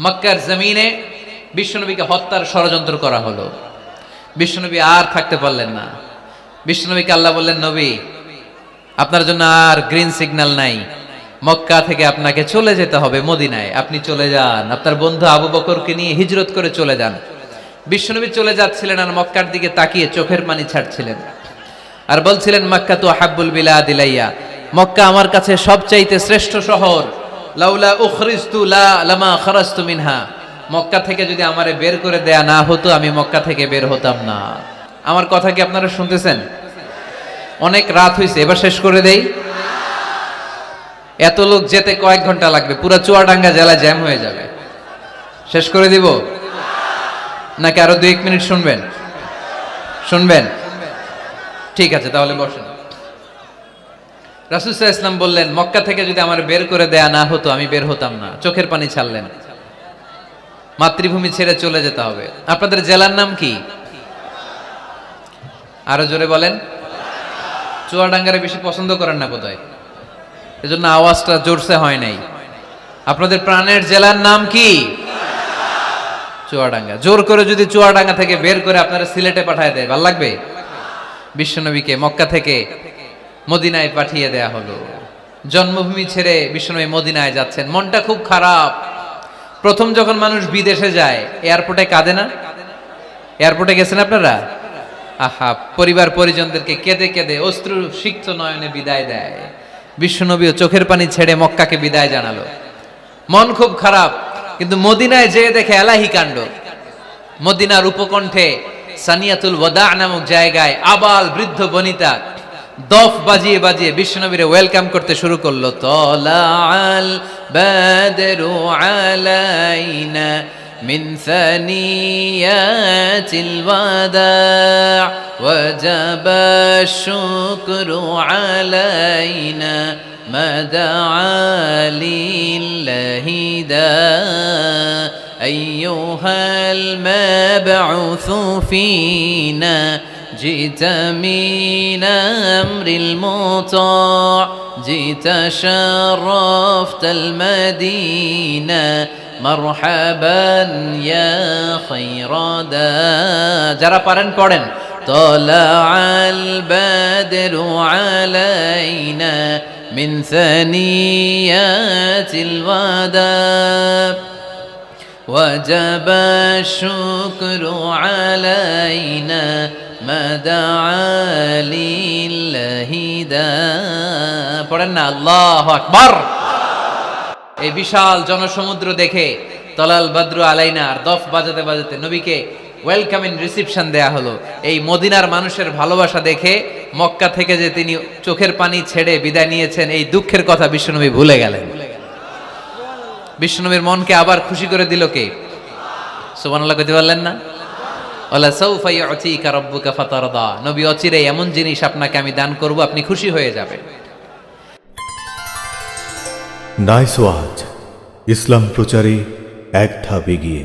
মক্কার জমিনে বিশ্বনবীকে হত্যার ষড়যন্ত্র করা হলো। বিশ্বনবী আর থাকতে পারলেন না। বিশ্বনবীকে আল্লাহ বললেন, নবী আপনার জন্য আর গ্রিন সিগন্যাল নাই, মক্কা থেকে আপনাকে চলে যেতে হবে মদিনায়। আপনি চলে যান, আপনার বন্ধু আবু বকরকে নিয়ে হিজরত করে চলে যান। বিশ্বনবী চলে যাচ্ছিলেন আর মক্কার দিকে তাকিয়ে চোখের পানি ছাড়ছিলেন আর বলছিলেন, মক্কা তো হাব্বুল বিলাদ ইলাইয়া, মক্কা আমার কাছে সবচাইতে শ্রেষ্ঠ শহর। লাউলা উখরিজতু লামা খারাজতু মিনহা, মক্কা থেকে যদি আমারে বের করে দেয়া না হতো আমি মক্কা থেকে বের হতাম না। আমার কথা কি আপনারা শুনতেছেন? অনেক রাত হয়েছে, এবার শেষ করে দেই। এত লোক যেতে কয়েক ঘন্টা লাগবে, পুরো চুয়াডাঙ্গা জেলা জ্যাম হয়ে যাবে। শেষ করে দিব নাকি আরো 2-1 মিনিট শুনবেন? শুনবেন? ঠিক আছে, তাহলে বসেন। রাসূল সাল্লাল্লাহু আলাইহি ওয়াসাল্লাম বললেন, মক্কা থেকে যদি আমার বের করে দেয়া না হতো আমি বের হতাম না। চোখের পানি ছাড়লেন। মাতৃভূমি ছেড়ে চলে যেতে হবে। আপনাদের জেলার নাম কি? আরো জোরে বলেন। চুয়াডাঙ্গারে বেশি পছন্দ করেন না বোধহয়, এজন্য আওয়াজটা জোরসে হয় নাই। আপনাদের প্রাণের জেলার নাম কি? চুয়াডাঙ্গা। জোর করে যদি চুয়াডাঙ্গা থেকে বের করে আপনারা সিলেটে পাঠায় দেয়, ভালো লাগবে? বিশ্বনবীকে মক্কা থেকে মদিনায় পাঠিয়ে দেয়া হলো। জন্মভূমি ছেড়ে বিশ্বনবী মদিনায় যাচ্ছেন, মনটা খুব খারাপ। প্রথম যখন মানুষ বিদেশে যায় এয়ারপোর্টে কাঁদে না? এয়ারপোর্টে গেছেন আপনারা? আহা, পরিবার পরিজনদেরকে কেঁদে কেঁদে অশ্রু সিক্ত নয়নে বিদায় দেয়। বিশ্বনবীও চোখের পানি ছেড়ে মক্কাকে বিদায় জানালো। মন খুব খারাপ, কিন্তু মদিনায় যেয়ে দেখে এলাহি কাণ্ড। মদিনার উপকণ্ঠে সানিয়াতুল ওয়াদা নামক জায়গায় আবাল বৃদ্ধ বনিতা দফ বাজিয়ে বাজিয়ে বিশ্বনবীরে ওয়েলকাম করতে শুরু করলো। তলাআল বাদরু আলাইনা মিন সানিয়াতিল ওয়াদা ওয়াজাবা শুকরু আলাইনা মাদআ লিল্লাহি দা আইয়ুহাল মাবউসু ফিনা جئت من أمر المطاع جئت شرفت المدينة مرحبا يا خير دا যারা পারেন পড়েন। طلع البدر علينا من ثنيات الوداع وجب الشكر علينا ما دعا لله دا পড়েন না, আল্লাহু আকবার। এই বিশাল জনসমুদ্র দেখে তলাল বদরু আলাইনা আর দফ বাজাতে বাজাতে নবীকে ওয়েলকাম ইন রিসিপশন দেয়া হলো। এই মদিনার মানুষের ভালোবাসা দেখে মক্কা থেকে যে তিনি চোখের পানি ছেড়ে বিদায় নিয়েছেন, এই দুঃখের কথা বিশ্বনবী ভুলে গেলেন। বিশ্বনবীর মনকে আবার খুশি করে দিল কে? সুবহানাল্লাহ কইতে পারলেন না? ওয়ালা সাউফা ইউতিকা রাব্বুকা ফাতারদা, নবী অচিরে এমন জিনিস আপনাকে আমি দান করব, আপনি খুশি হয়ে যাবেন। নাইস ওয়াজ, ইসলাম প্রচারে এক ধাপ এগিয়ে।